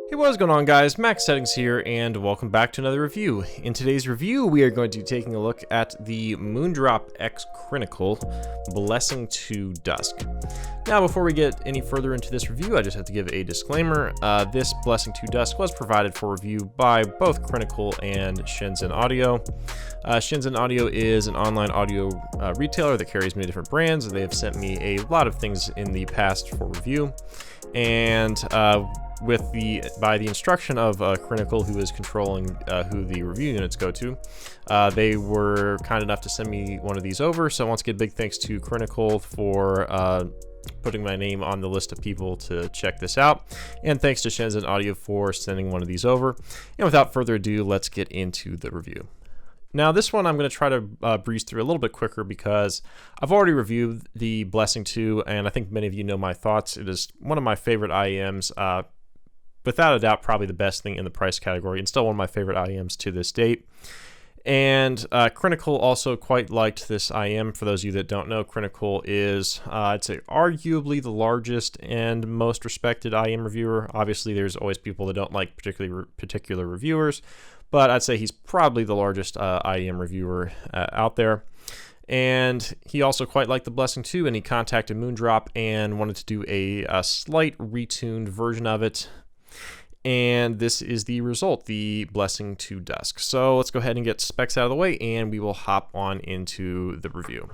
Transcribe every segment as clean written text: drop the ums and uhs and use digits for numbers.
Hey, what is going on, guys? Max Settings here, and welcome back to another review. In today's review, we are going to be taking a look at the Moondrop X Crinacle Blessing to Dusk. Now, before we get any further into this review, I just have to give a disclaimer. This Blessing to Dusk was provided for review by both Crinacle and Shenzhen Audio. Shenzhen Audio is an online audio retailer that carries many different brands. They have sent me a lot of things in the past for review, and by the instruction of Crinacle, who is controlling who the review units go to, they were kind enough to send me one of these over. So I want to give a big thanks to Crinacle for putting my name on the list of people to check this out, and thanks to Shenzhen Audio for sending one of these over. And without further ado, let's get into the review. Now, this one I'm going to try to breeze through a little bit quicker because I've already reviewed the Blessing 2, and I think many of you know my thoughts. It is one of my favorite IEMs. Without a doubt, probably the best thing in the price category, and still one of my favorite IEMs to this date. And Crinacle also quite liked this IEM. For those of you that don't know, Crinacle is, I'd say, arguably the largest and most respected IEM reviewer. Obviously, there's always people that don't like particular reviewers, but I'd say he's probably the largest IEM reviewer out there. And he also quite liked the Blessing 2, and he contacted Moondrop and wanted to do a slight retuned version of it. And this is the result, the Blessing to Dusk. So let's go ahead and get specs out of the way, and we will hop on into the review.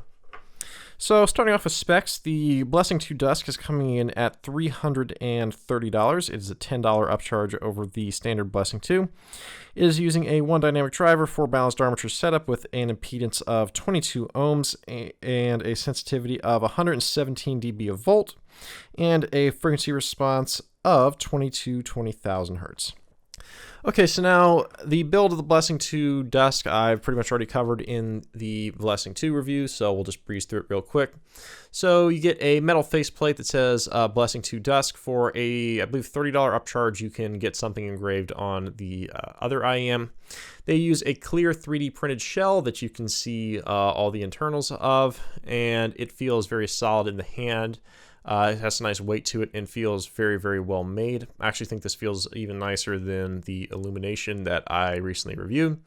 So starting off with specs, the Blessing to Dusk is coming in at $330. It is a $10 upcharge over the standard Blessing 2. It is using a 1 dynamic driver, 4 balanced armature setup with an impedance of 22 ohms and a sensitivity of 117 dB of volt, and a frequency response of 20,000 hertz. Okay, so now the build of the Blessing to Dusk I've pretty much already covered in the Blessing 2 review, so we'll just breeze through it real quick. So you get a metal faceplate that says Blessing to Dusk. For a, I believe, $30 upcharge, you can get something engraved on the other IEM. They use a clear 3D printed shell that you can see all the internals of, and it feels very solid in the hand. It has a nice weight to it and feels very, very well made. I actually think this feels even nicer than the Illumination that I recently reviewed.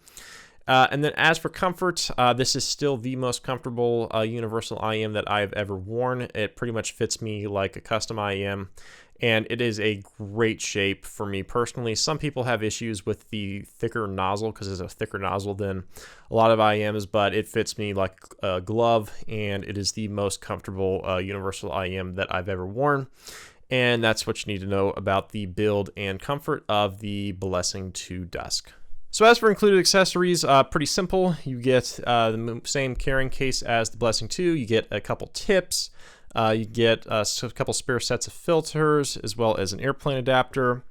And then as for comfort, this is still the most comfortable universal IEM that I've ever worn. It pretty much fits me like a custom IEM, and it is a great shape for me personally. Some people have issues with the thicker nozzle because it's a thicker nozzle than a lot of IEMs, but it fits me like a glove, and it is the most comfortable universal IEM that I've ever worn. And that's what you need to know about the build and comfort of the Blessing to Dusk. So as for included accessories, pretty simple. You get the same carrying case as the Blessing 2. You get a couple tips. You get a couple spare sets of filters, as well as an airplane adapter.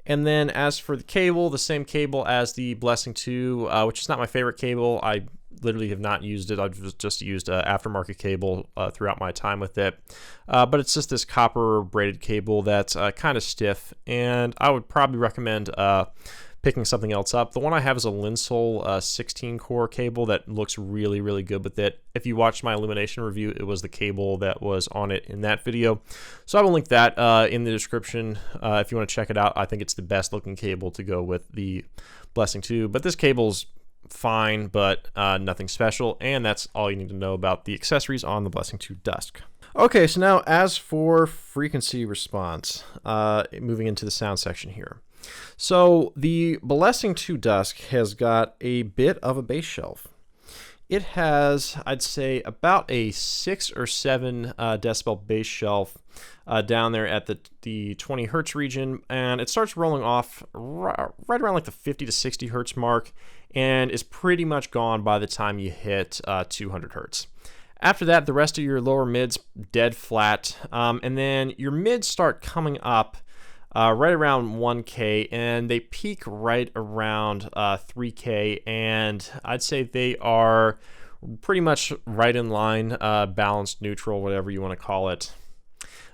And then as for the cable, the same cable as the Blessing 2, which is not my favorite cable. I literally have not used it. I've just used aftermarket cable throughout my time with it. But it's just this copper braided cable that's kind of stiff, and I would probably recommend picking something else up. The one I have is a Linsoul 16 core cable that looks really, really good with it. If you watched my Illumination review, it was the cable that was on it in that video. So I will link that in the description if you want to check it out. I think it's the best looking cable to go with the Blessing 2. But this cable's fine, but nothing special. And that's all you need to know about the accessories on the Blessing to Dusk. Okay, so now as for frequency response, moving into the sound section here. So the Blessing to Dusk has got a bit of a bass shelf. It has, I'd say, about a 6 or 7 decibel bass shelf down there at the 20 hertz region, and it starts rolling off right around like the 50 to 60 hertz mark, and is pretty much gone by the time you hit 200 hertz. After that, the rest of your lower mids dead flat, and then your mids start coming up right around 1K, and they peak right around 3K, and I'd say they are pretty much right in line, balanced, neutral, whatever you want to call it.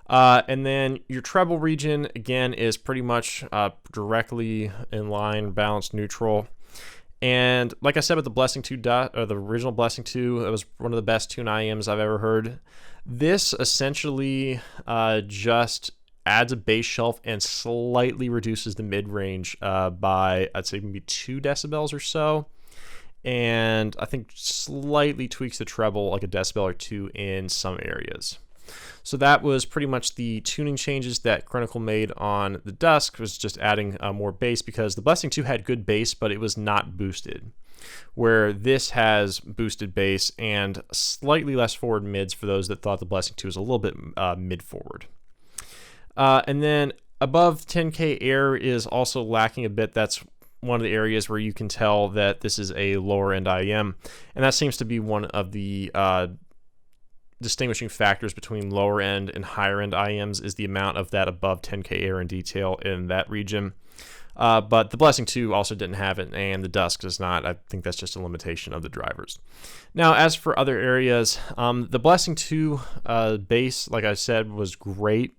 And then your treble region, again, is pretty much directly in line, balanced, neutral. And like I said with the Blessing 2, or the original Blessing 2, it was one of the best tune IEMs I've ever heard. This essentially just adds a bass shelf and slightly reduces the mid-range by, I'd say, maybe 2 decibels or so. And I think slightly tweaks the treble like a decibel or 2 in some areas. So that was pretty much the tuning changes that Crinacle made on the Dusk, was just adding more bass, because the Blessing 2 had good bass, but it was not boosted. Where this has boosted bass and slightly less forward mids for those that thought the Blessing 2 was a little bit mid-forward. And then above 10K air is also lacking a bit. That's one of the areas where you can tell that this is a lower end IEM, and that seems to be one of the distinguishing factors between lower end and higher end IEMs, is the amount of that above 10K air and detail in that region. But the Blessing 2 also didn't have it, and the Dusk does not. I think that's just a limitation of the drivers. Now, as for other areas, the Blessing 2 bass, like I said, was great.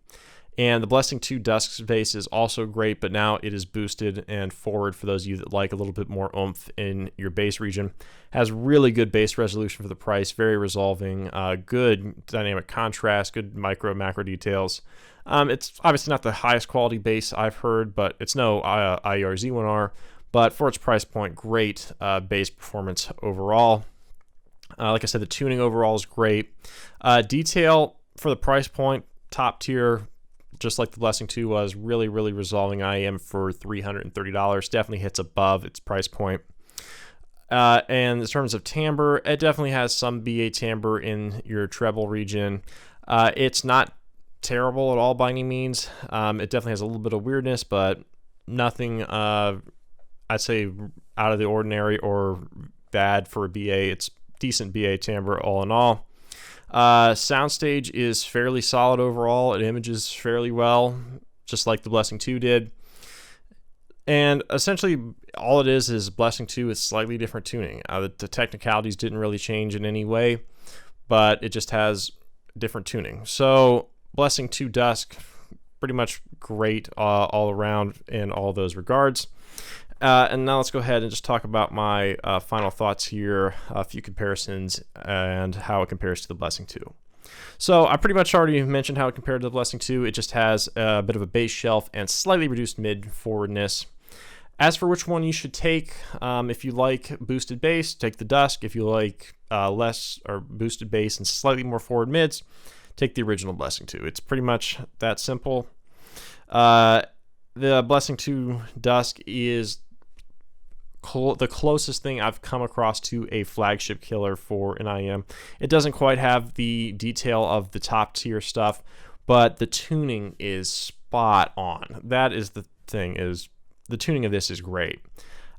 And the Blessing 2 Dusk's bass is also great, but now it is boosted and forward for those of you that like a little bit more oomph in your bass region. Has really good bass resolution for the price, very resolving, good dynamic contrast, good micro macro details. It's obviously not the highest quality bass I've heard, but it's no IER Z1R, but for its price point, great bass performance overall. Like I said, the tuning overall is great. Detail for the price point, top tier, just like the Blessing 2 was, really resolving IEM for $330. Definitely hits above its price point. And in terms of timbre, it definitely has some BA timbre in your treble region. It's not terrible at all by any means. It definitely has a little bit of weirdness, but nothing, I'd say, out of the ordinary or bad for a BA. It's decent BA timbre all in all. Soundstage is fairly solid overall. It images fairly well, just like the Blessing 2 did. And essentially, all it is Blessing 2 is slightly different tuning. The technicalities didn't really change in any way, but it just has different tuning. So, Blessing 2 Dusk, pretty much great all around in all those regards. And now let's go ahead and just talk about my final thoughts here, a few comparisons, and how it compares to the Blessing 2. So I pretty much already mentioned how it compared to the Blessing 2. It just has a bit of a bass shelf and slightly reduced mid-forwardness. As for which one you should take, if you like boosted bass, take the Dusk. If you like less or boosted bass and slightly more forward mids, take the original Blessing 2. It's pretty much that simple. The Blessing 2 Dusk is the closest thing I've come across to a flagship killer for an IEM. It doesn't quite have the detail of the top tier stuff, but the tuning is spot on. That is the thing, is the tuning of this is great.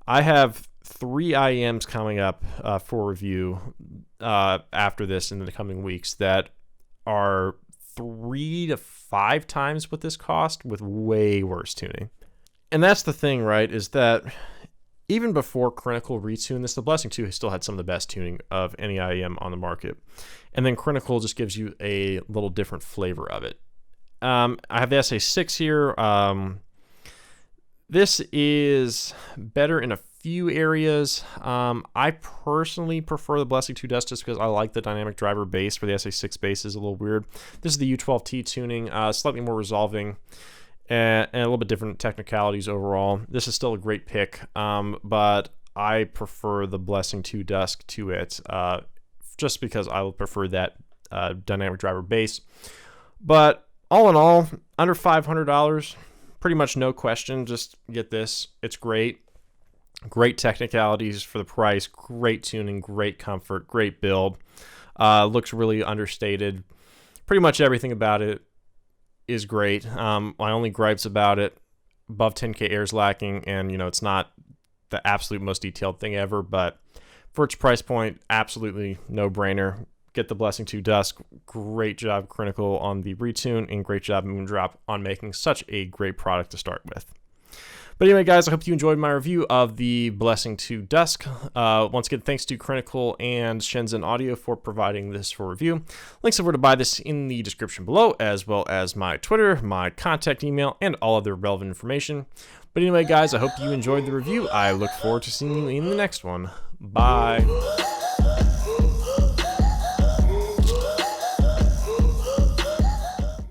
I have 3 IEMs coming up for review after this in the coming weeks that are 3 to 5 times what this cost with way worse tuning. And that's the thing, right, is that even before Crinacle retuned this, the Blessing 2 still had some of the best tuning of any IEM on the market. And then Crinacle just gives you a little different flavor of it. I have the SA6 here. This is better in a few areas. I personally prefer the Blessing 2 Dusk just because I like the dynamic driver bass, where the SA6 bass is a little weird. This is the U12T tuning, slightly more resolving, and a little bit different technicalities overall. This is still a great pick, but I prefer the Blessing 2 Dusk to it, just because I would prefer that dynamic driver bass. But all in all, under $500, pretty much no question, just get this. It's great. Great technicalities for the price, great tuning, great comfort, great build. Looks really understated. Pretty much everything about it is great. My only gripes about it, above 10K air is lacking, and it's not the absolute most detailed thing ever, but for its price point, absolutely no-brainer. Get the Blessing 2 Dusk. Great job, Crinacle, on the retune, and great job, Moondrop, on making such a great product to start with. But anyway, guys, I hope you enjoyed my review of the Blessing 2 Dusk. Once again, thanks to Crinacle and Shenzhen Audio for providing this for review. Links of where to buy this in the description below, as well as my Twitter, my contact email, and all other relevant information. But anyway, guys, I hope you enjoyed the review. I look forward to seeing you in the next one. Bye.